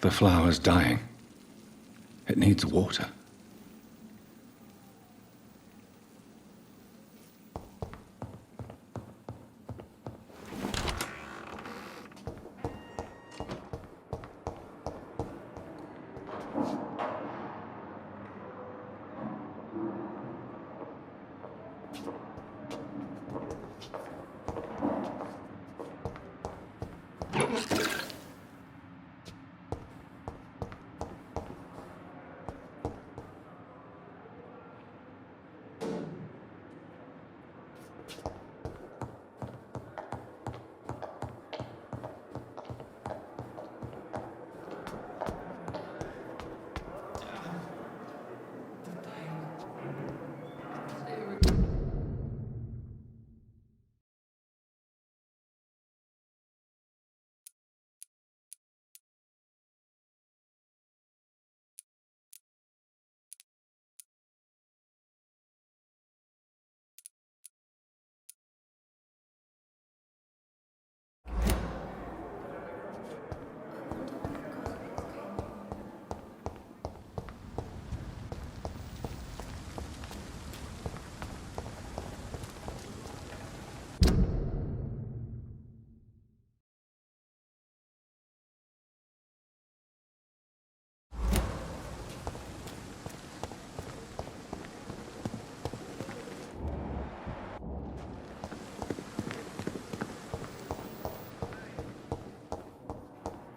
The flower's dying. It needs water.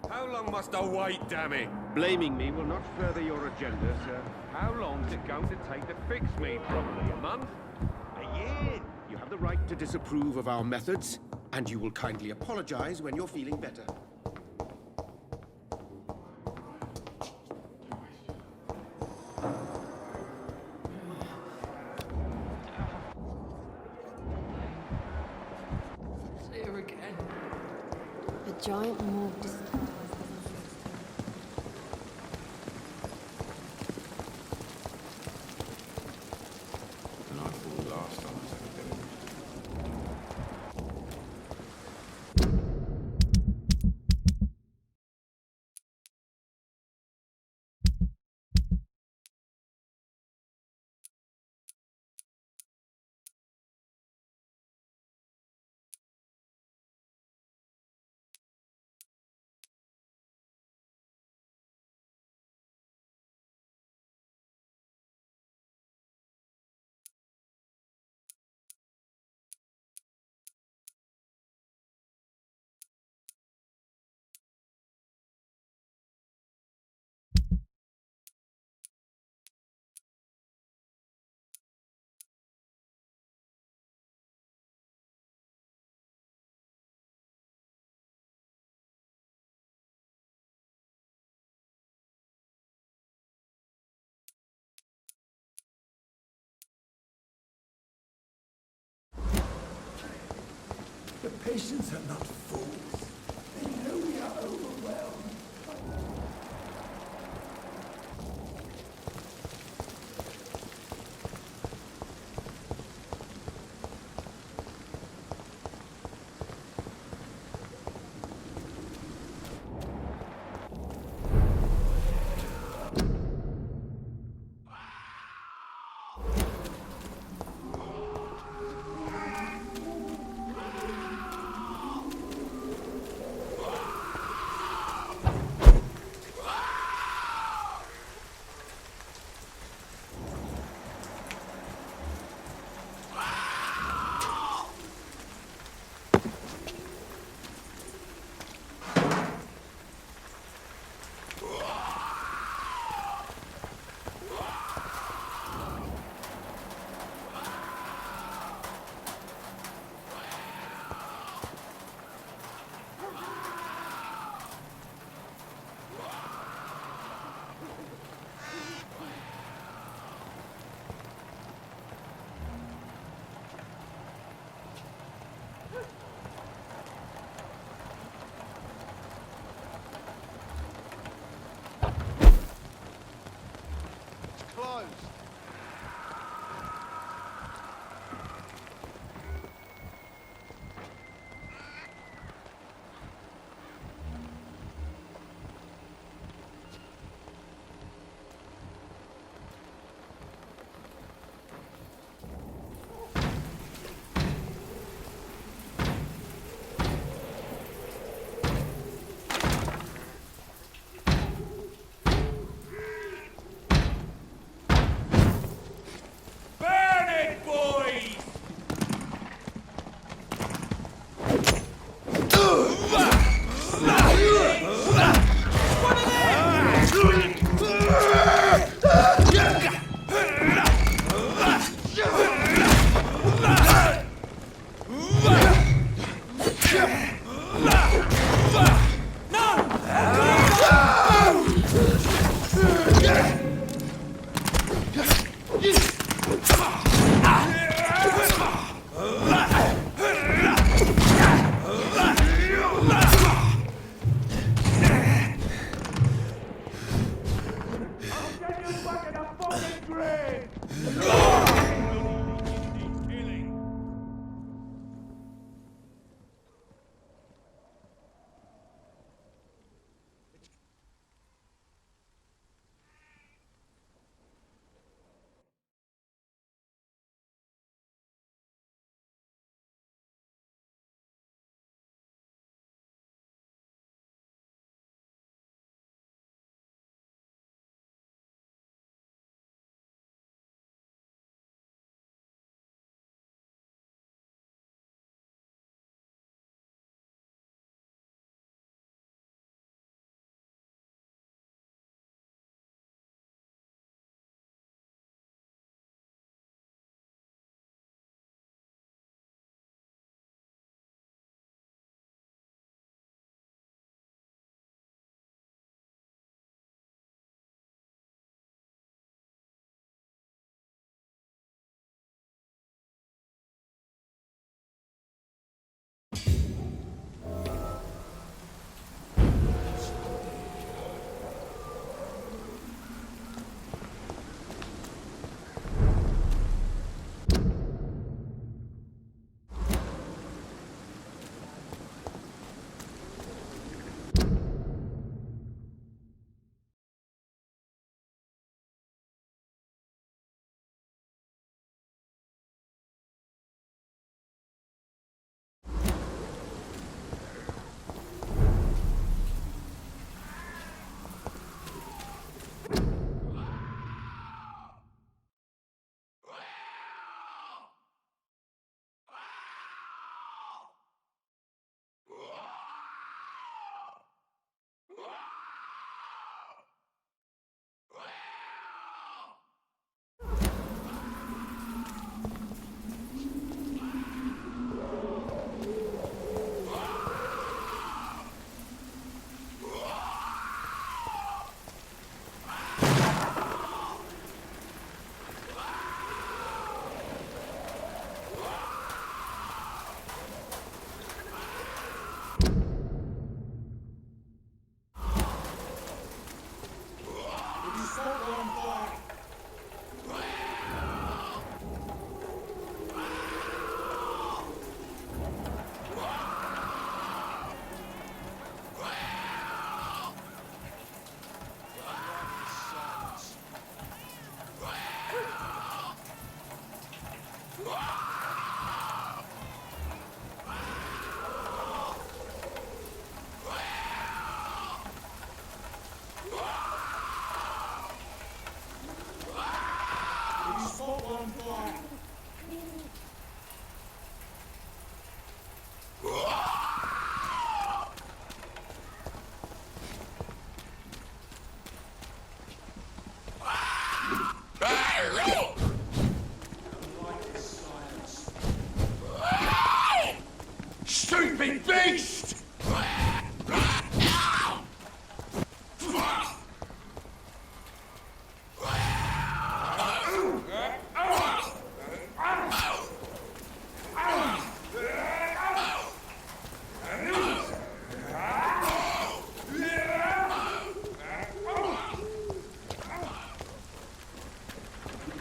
How long must I wait, damn it? Blaming me will not further your agenda, sir. How long is it going to take to fix me properly? A month? A year? You have the right to disapprove of our methods, and you will kindly apologize when you're feeling better. Here again. A giant morgue disguised. The patients are not fools. They know we are overwhelmed.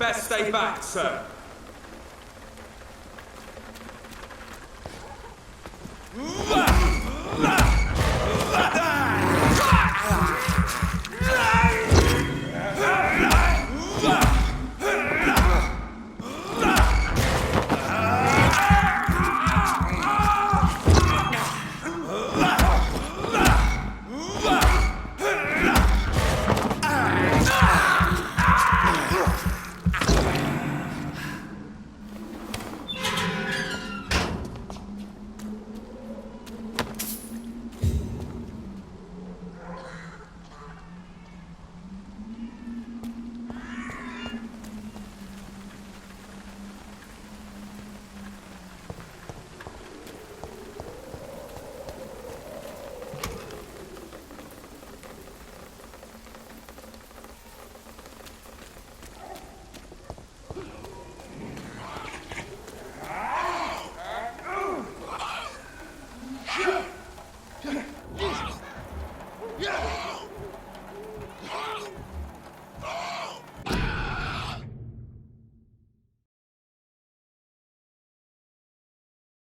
Best stay back, sir.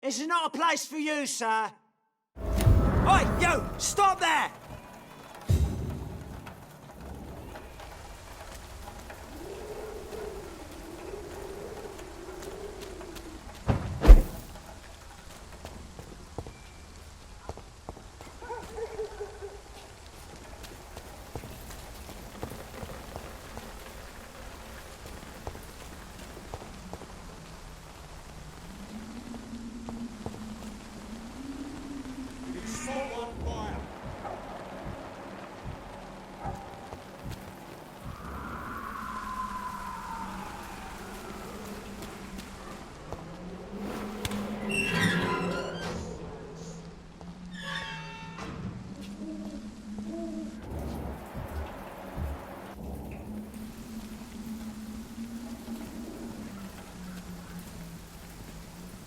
This is not a place for you, sir. Oi, you! Stop there!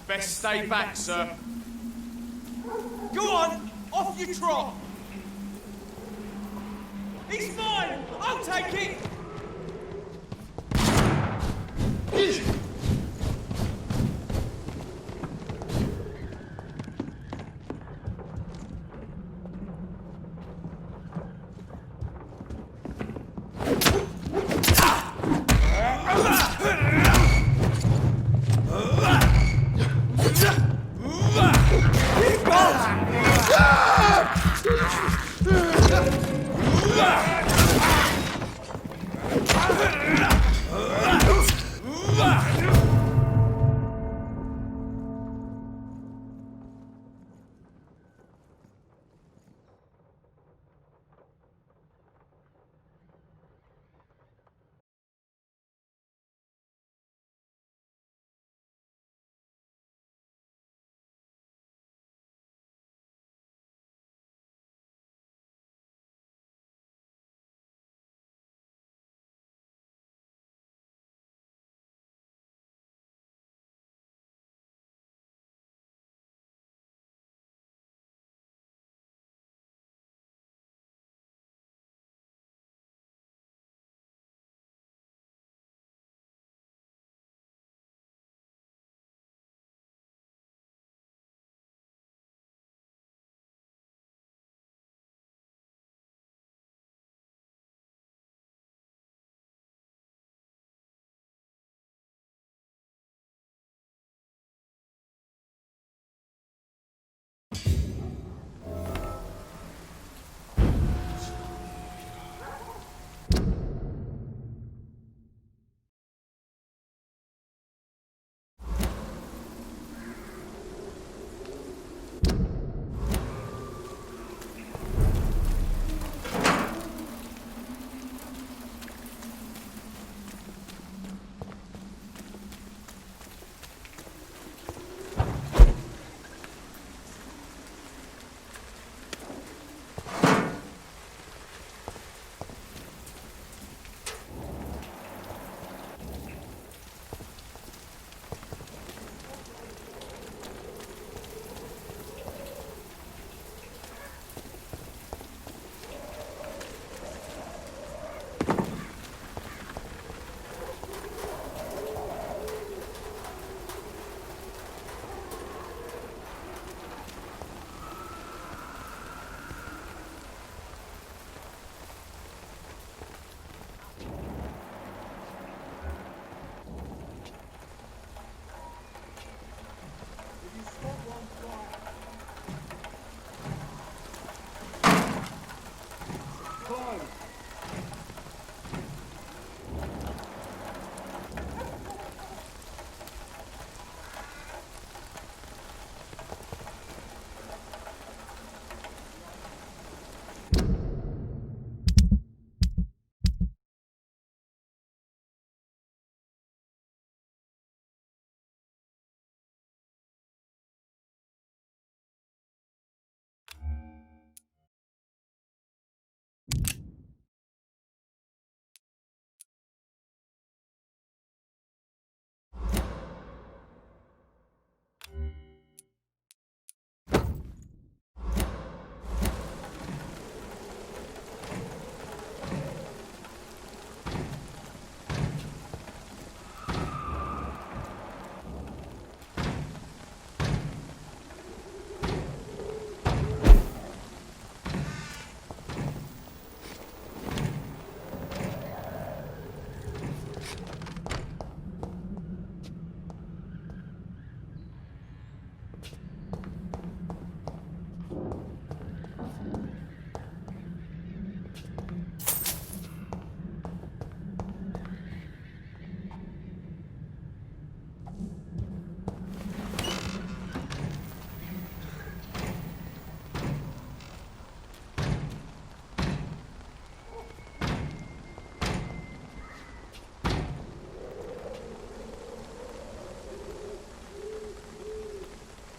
Best stay back, sir. Go on, off you trot. He's mine! I'll take it! Ah!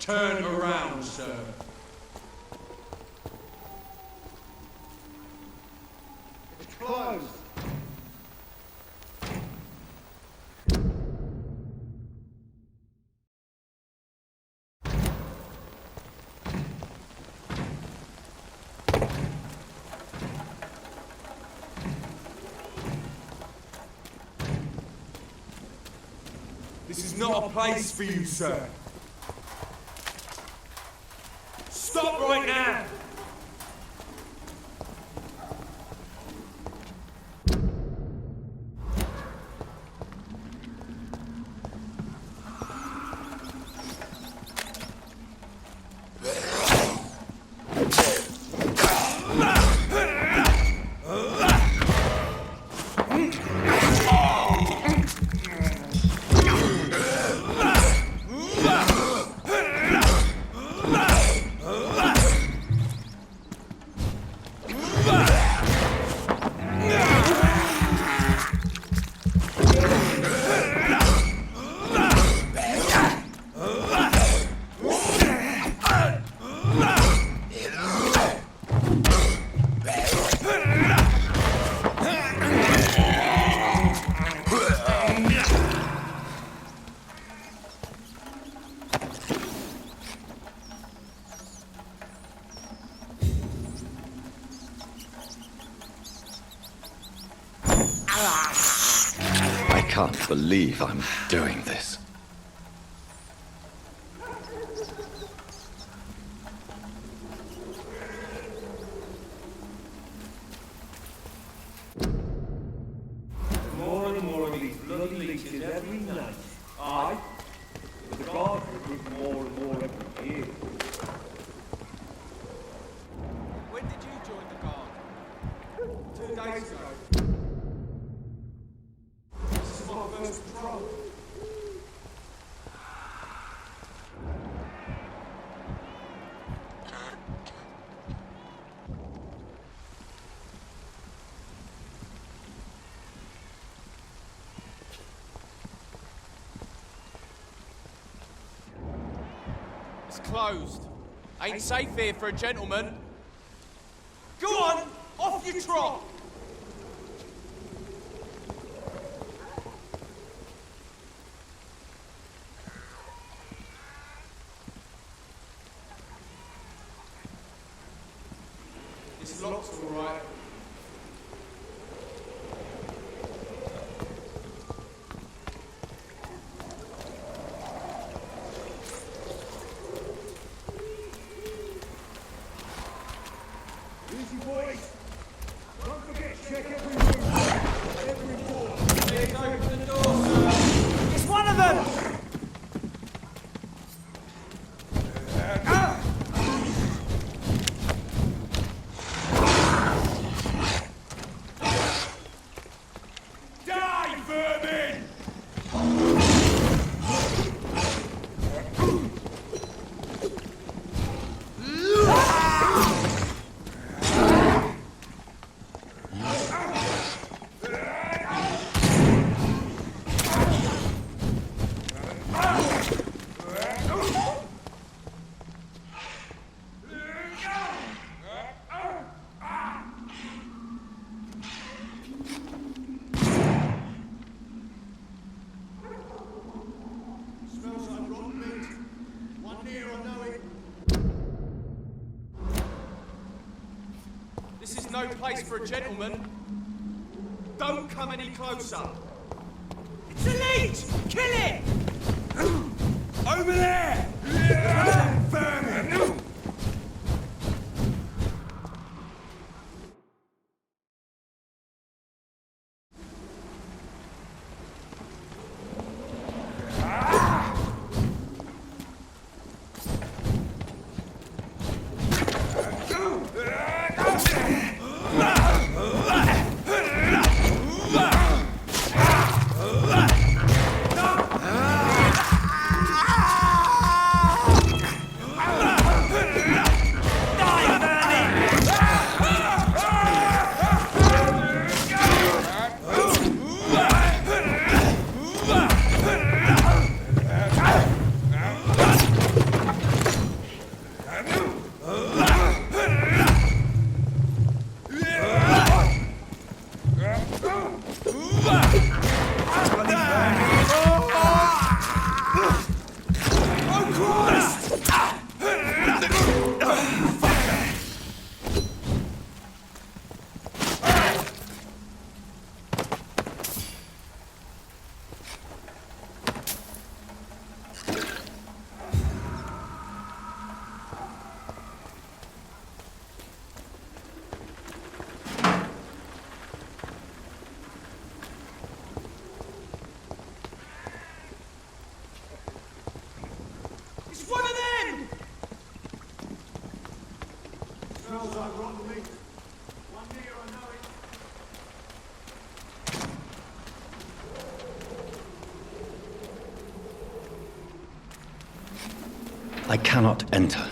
Turn around, sir. It's closed. This is not a place for you, sir. Stop right now! I can't believe I'm doing this. More and more of these bloody leeches every night. Aye. But the guards recruit more and more every year. When did you join the guard? 2 days ago. This is my first patrol. It's closed. Ain't safe here for a gentleman. Go on, off you trot! This lock's all right. Easy, boys. Don't forget, check every room. Every door. Please open the door, sir. It's one of them! Die, vermin! Smells like rotten meat. One near, I know it. This is no place for a gentleman. Don't come any closer. It's a leech! Kill it! Over there! Vermin! I cannot enter.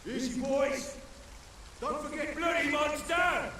Easy, boys. Don't forget bloody monster!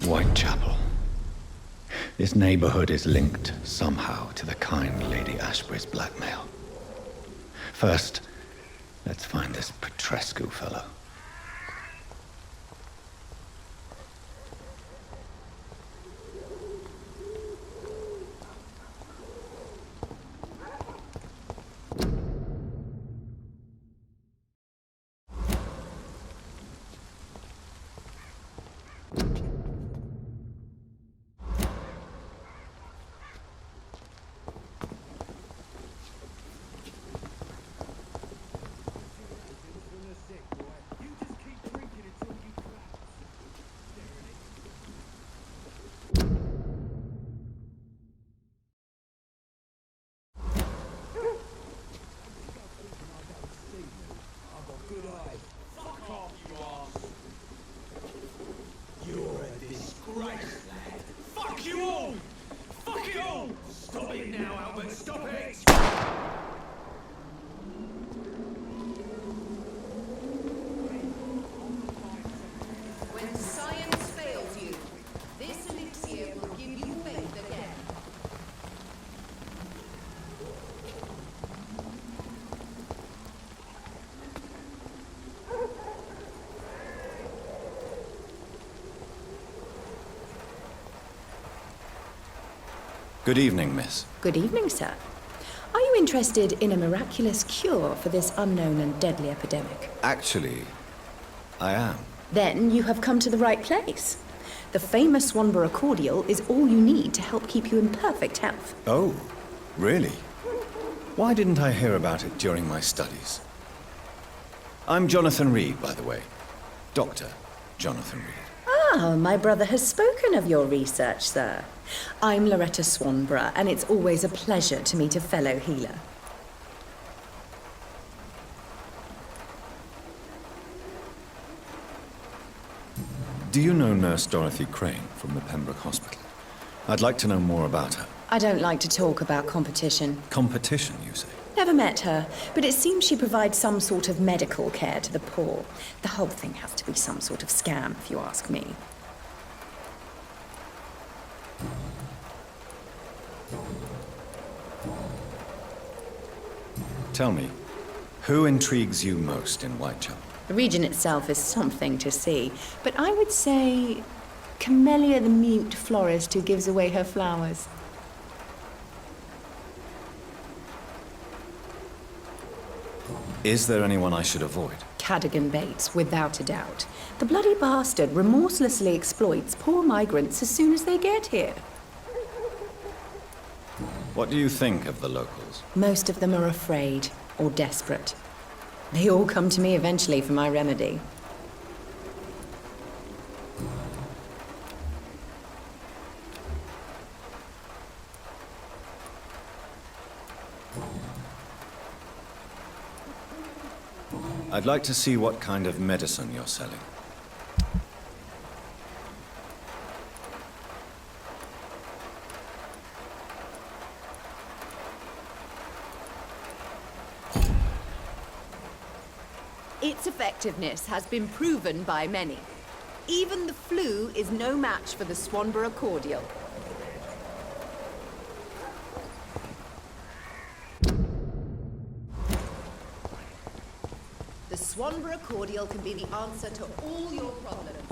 Whitechapel. This neighborhood is linked somehow to the kind Lady Ashbury's blackmail. First, let's find this Petrescu fellow. Good evening, miss. Good evening, sir. Are you interested in a miraculous cure for this unknown and deadly epidemic? Actually, I am. Then you have come to the right place. The famous Swanborough cordial is all you need to help keep you in perfect health. Oh, really? Why didn't I hear about it during my studies? I'm Jonathan Reid, by the way. Dr. Jonathan Reid. Ah, my brother has spoken of your research, sir. I'm Loretta Swanborough, and it's always a pleasure to meet a fellow healer. Do you know Nurse Dorothy Crane from the Pembroke Hospital? I'd like to know more about her. I don't like to talk about competition. Competition, you say? Never met her, but it seems she provides some sort of medical care to the poor. The whole thing has to be some sort of scam, if you ask me. Tell me, who intrigues you most in Whitechapel? The region itself is something to see, but I would say Camellia the mute florist who gives away her flowers. Is there anyone I should avoid? Cadogan Bates, without a doubt. The bloody bastard remorselessly exploits poor migrants as soon as they get here. What do you think of the locals? Most of them are afraid or desperate. They all come to me eventually for my remedy. I'd like to see what kind of medicine you're selling. Its effectiveness has been proven by many. Even the flu is no match for the Swanborough cordial. The Swanborough cordial can be the answer to all your problems.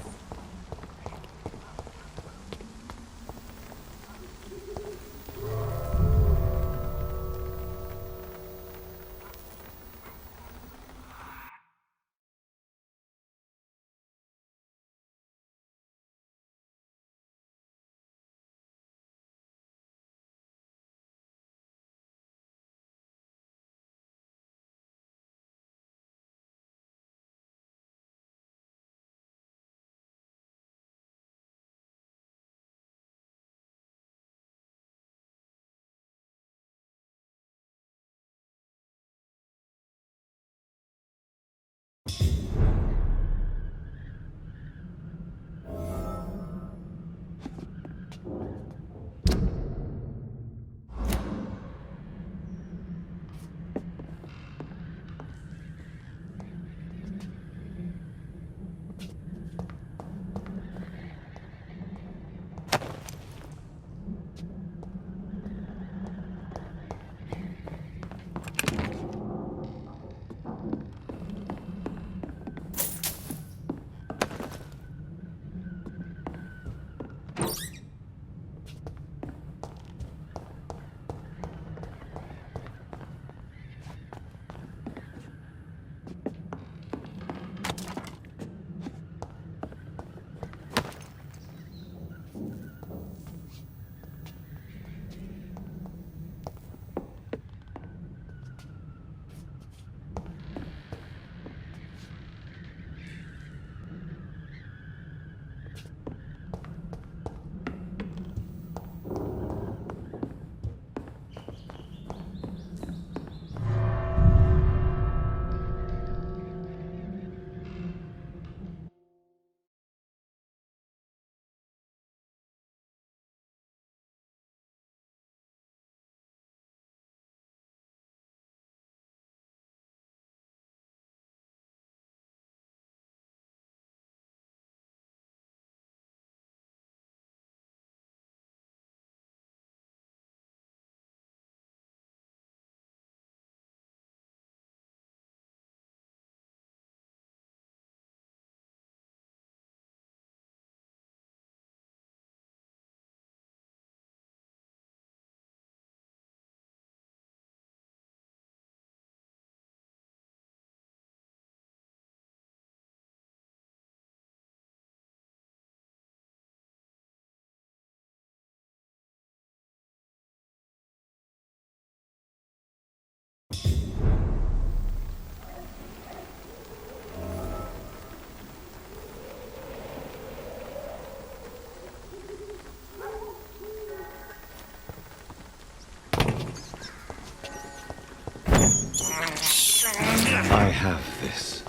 I have this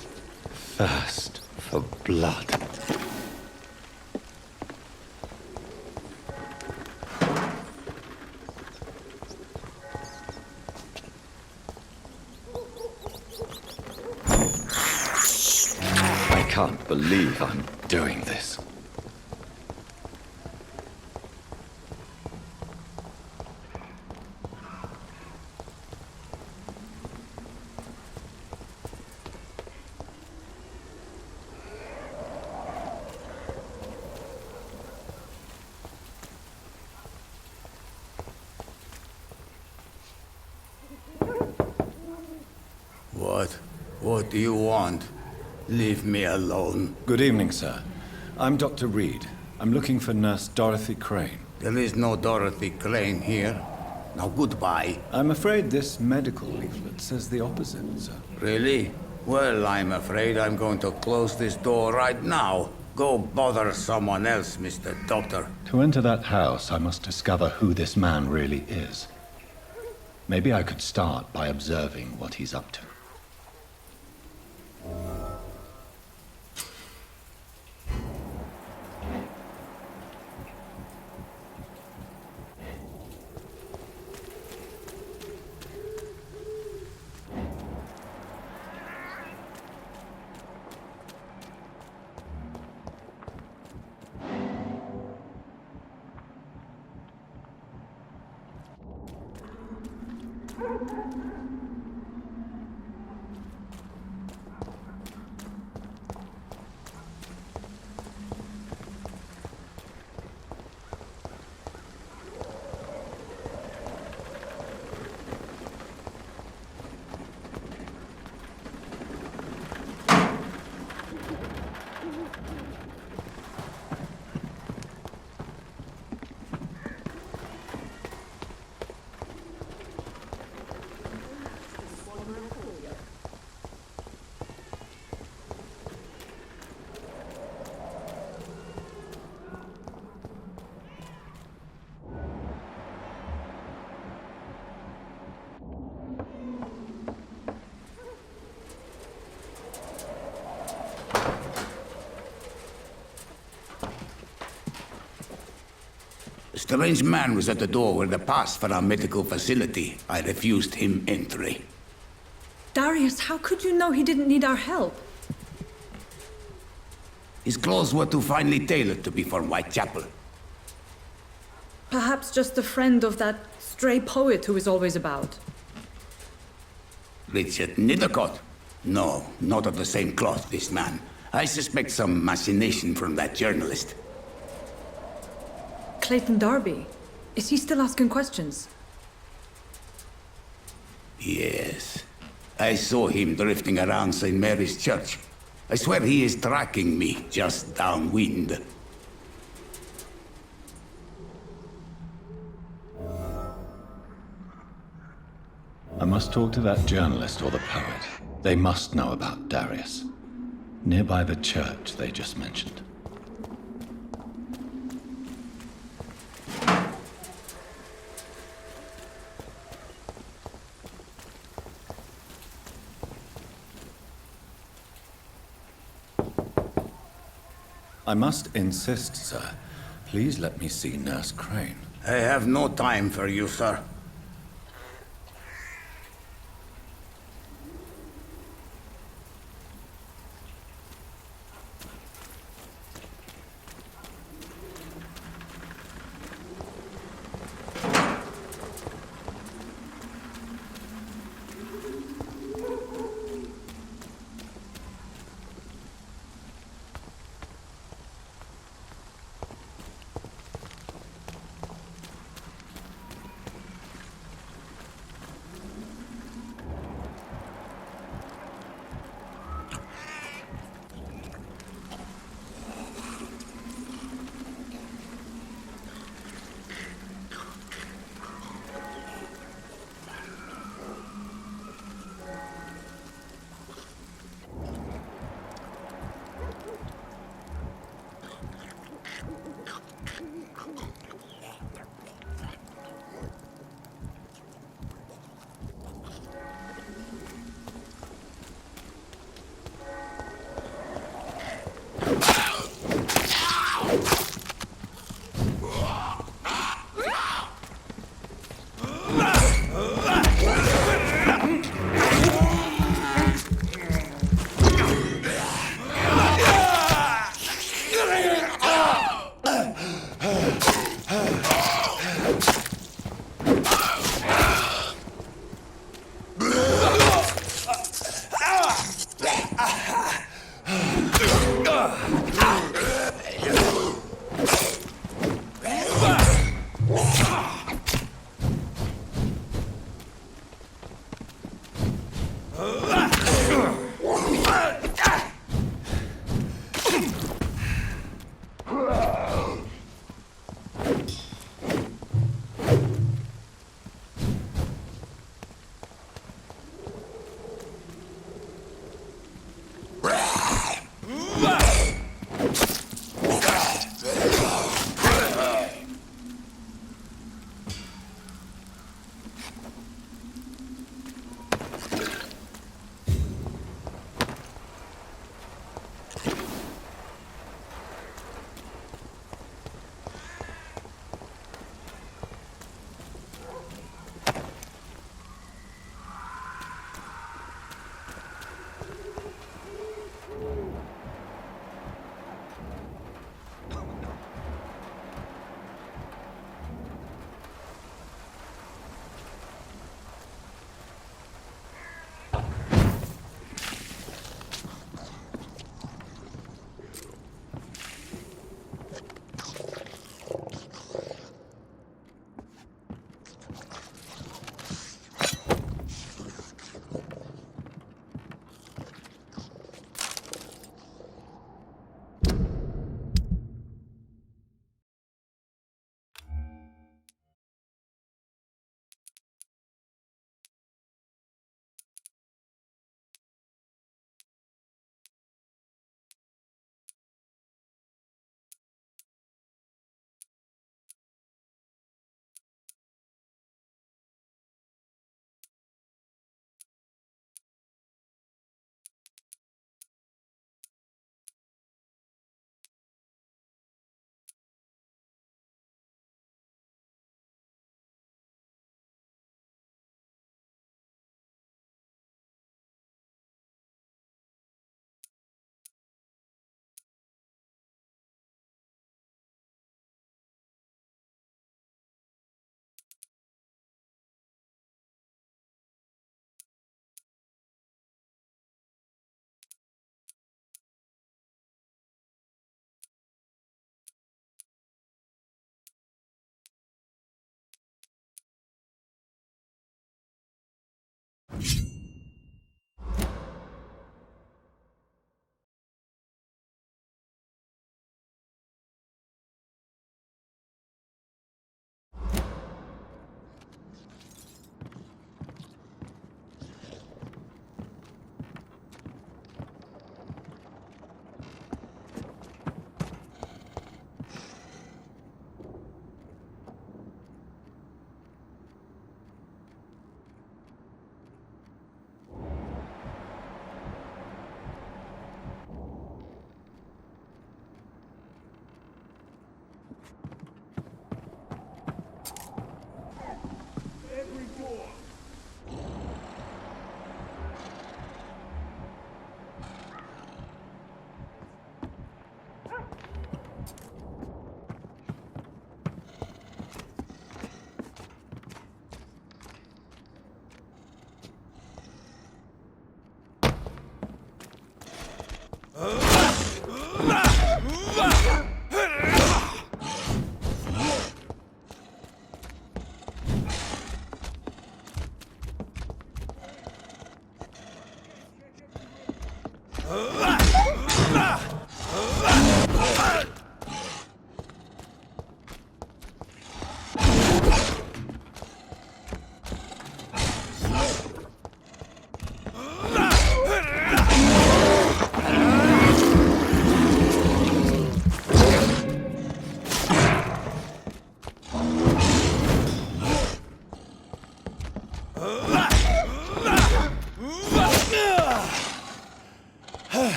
thirst for blood. I can't believe I'm doing this. What do you want? Leave me alone. Good evening, sir. I'm Dr. Reid. I'm looking for Nurse Dorothy Crane. There is no Dorothy Crane here. Now goodbye. I'm afraid this medical leaflet says the opposite, sir. Really? Well, I'm afraid I'm going to close this door right now. Go bother someone else, Mr. Doctor. To enter that house, I must discover who this man really is. Maybe I could start by observing what he's up to. A strange man was at the door with a pass for our medical facility. I refused him entry. Darius, how could you know he didn't need our help? His clothes were too finely tailored to be for Whitechapel. Perhaps just a friend of that stray poet who is always about. Richard Nithercott? No, not of the same cloth, this man. I suspect some machination from that journalist. Clayton Darby. Is he still asking questions? Yes. I saw him drifting around St. Mary's Church. I swear he is tracking me just downwind. I must talk to that journalist or the poet. They must know about Darius. Nearby the church they just mentioned. I must insist, sir. Please let me see Nurse Crane. I have no time for you, sir.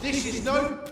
This is no...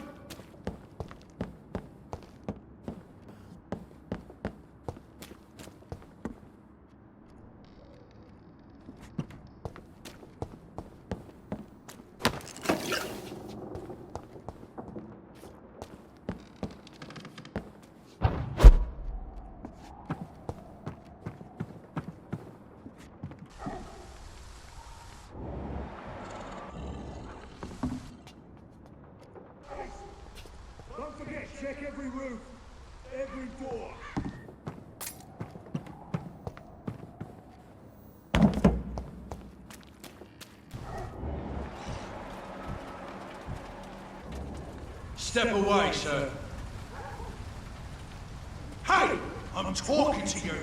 Don't forget, check every roof, every door. Step away, sir. Hey! I'm talking to you!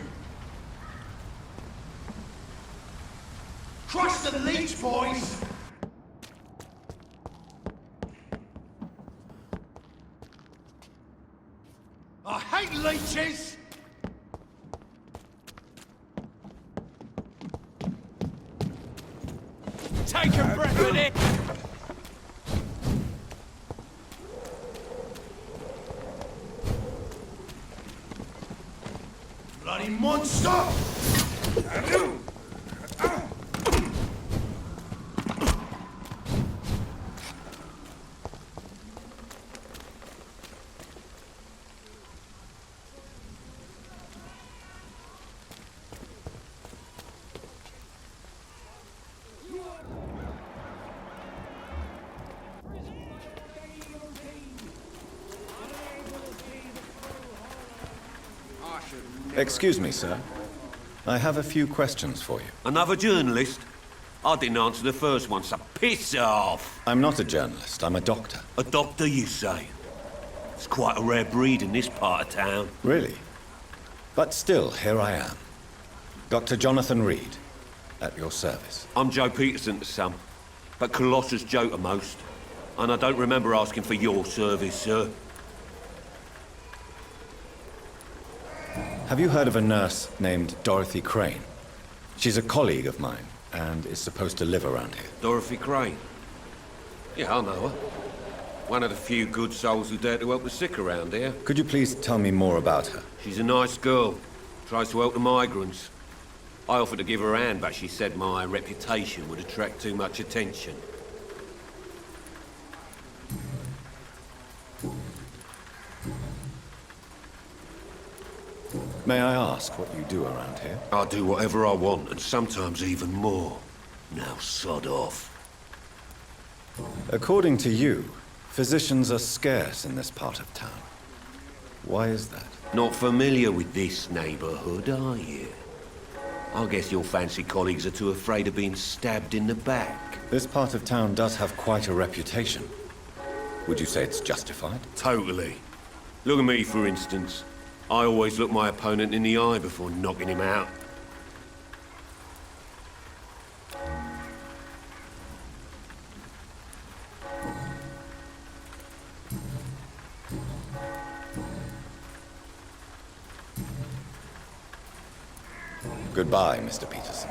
Trust the leech, boys! I hate leeches! Take a breath in it! Bloody monster! Excuse me, sir. I have a few questions for you. Another journalist? I didn't answer the first one, so piss off! I'm not a journalist, I'm a doctor. A doctor, you say? It's quite a rare breed in this part of town. Really? But still, here I am. Dr. Jonathan Reid, at your service. I'm Joe Peterson to some, but Colossus Joe to most. And I don't remember asking for your service, sir. Have you heard of a nurse named Dorothy Crane? She's a colleague of mine, and is supposed to live around here. Dorothy Crane? Yeah, I know her. One of the few good souls who dare to help the sick around here. Could you please tell me more about her? She's a nice girl. Tries to help the migrants. I offered to give her a hand, but she said my reputation would attract too much attention. May I ask what you do around here? I do whatever I want, and sometimes even more. Now sod off. According to you, physicians are scarce in this part of town. Why is that? Not familiar with this neighborhood, are you? I guess your fancy colleagues are too afraid of being stabbed in the back. This part of town does have quite a reputation. Would you say it's justified? Totally. Look at me, for instance. I always look my opponent in the eye before knocking him out. Goodbye, Mr. Peterson.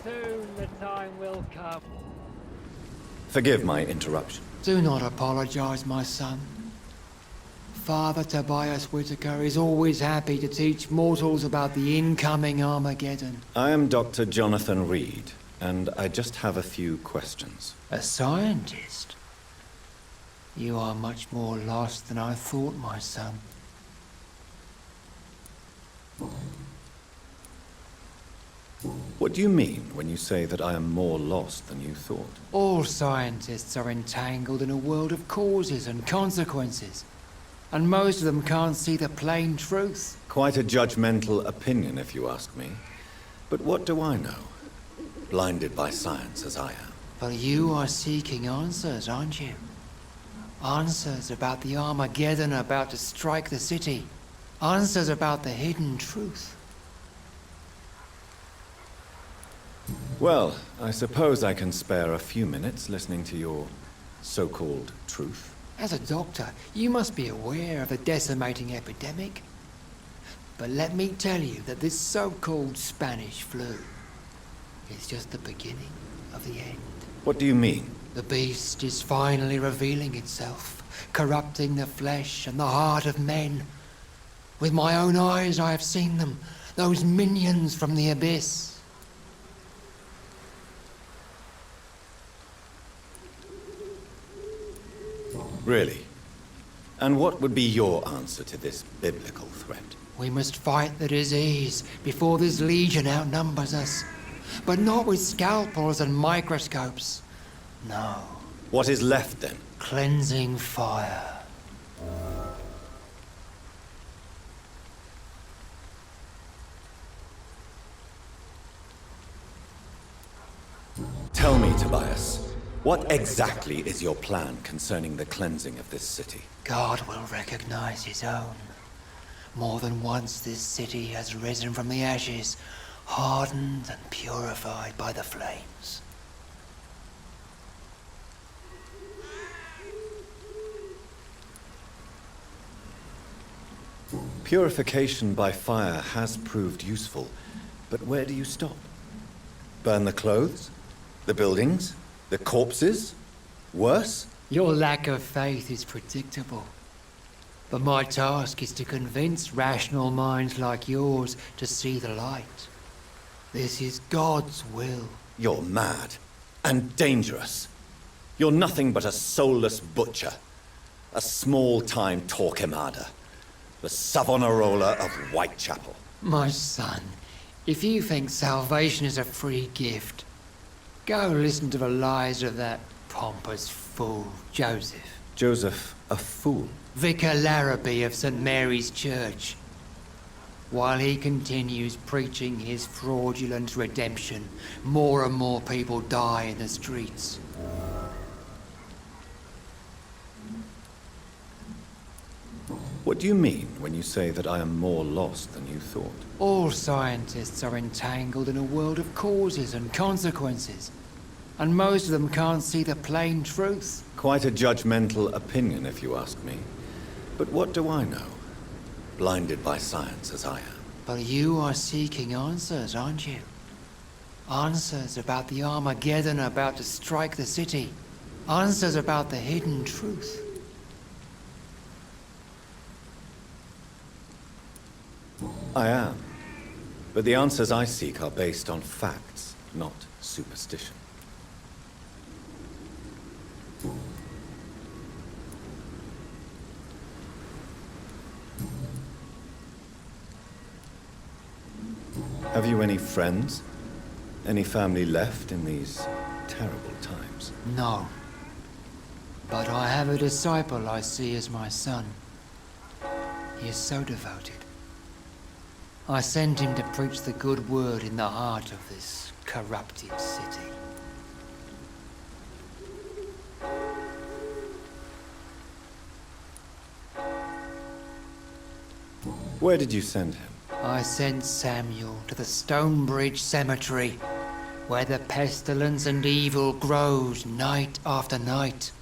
Soon the time will come. Forgive my interruption. Do not apologize, my son. Father Tobias Whitaker is always happy to teach mortals about the incoming Armageddon. I am Dr. Jonathan Reid, and I just have a few questions. A scientist? You are much more lost than I thought, my son. What do you mean when you say that I am more lost than you thought? All scientists are entangled in a world of causes and consequences. And most of them can't see the plain truth. Quite a judgmental opinion, if you ask me. But what do I know? Blinded by science as I am. But you are seeking answers, aren't you? Answers about the Armageddon about to strike the city. Answers about the hidden truth. Well, I suppose I can spare a few minutes listening to your so-called truth. As a doctor, you must be aware of the decimating epidemic. But let me tell you that this so-called Spanish flu is just the beginning of the end. What do you mean? The beast is finally revealing itself, corrupting the flesh and the heart of men. With my own eyes I have seen them, those minions from the abyss. Really? And what would be your answer to this biblical threat? We must fight the disease before this legion outnumbers us. But not with scalpels and microscopes. No. What is left then? Cleansing fire. Tell me, Tobias, what exactly is your plan concerning the cleansing of this city? God will recognize his own. More than once this city has risen from the ashes, hardened and purified by the flames. Purification by fire has proved useful, but where do you stop? Burn the clothes? The buildings? The corpses? Worse? Your lack of faith is predictable. But my task is to convince rational minds like yours to see the light. This is God's will. You're mad. And dangerous. You're nothing but a soulless butcher. A small-time Torquemada. The Savonarola of Whitechapel. My son, if you think salvation is a free gift, go listen to the lies of that pompous fool, Joseph. Joseph, a fool? Vicar Larrabee of St. Mary's Church. While he continues preaching his fraudulent redemption, more and more people die in the streets. What do you mean when you say that I am more lost than you thought? All scientists are entangled in a world of causes and consequences, and most of them can't see the plain truth. Quite a judgmental opinion, if you ask me. But what do I know? Blinded by science as I am. But you are seeking answers, aren't you? Answers about the Armageddon about to strike the city. Answers about the hidden truth. I am. But the answers I seek are based on facts, not superstition. Have you any friends? Any family left in these terrible times? No. But I have a disciple I see as my son. He is so devoted. I sent him to preach the good word in the heart of this corrupted city. Where did you send him? I sent Samuel to the Stonebridge Cemetery, where the pestilence and evil grows night after night.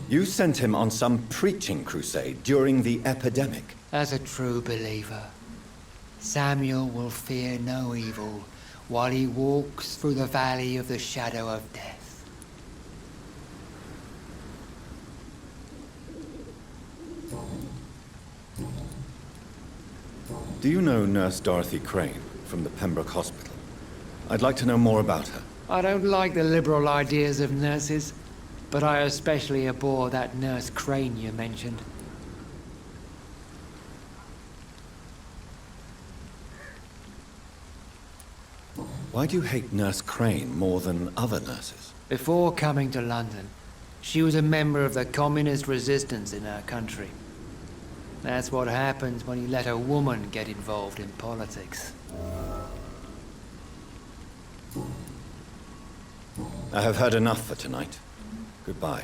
You sent him on some preaching crusade during the epidemic. As a true believer, Samuel will fear no evil while he walks through the valley of the shadow of death. Do you know Nurse Dorothy Crane from the Pembroke Hospital? I'd like to know more about her. I don't like the liberal ideas of nurses, but I especially abhor that Nurse Crane you mentioned. Why do you hate Nurse Crane more than other nurses? Before coming to London, she was a member of the communist resistance in our country. That's what happens when you let a woman get involved in politics. I have heard enough for tonight. Goodbye.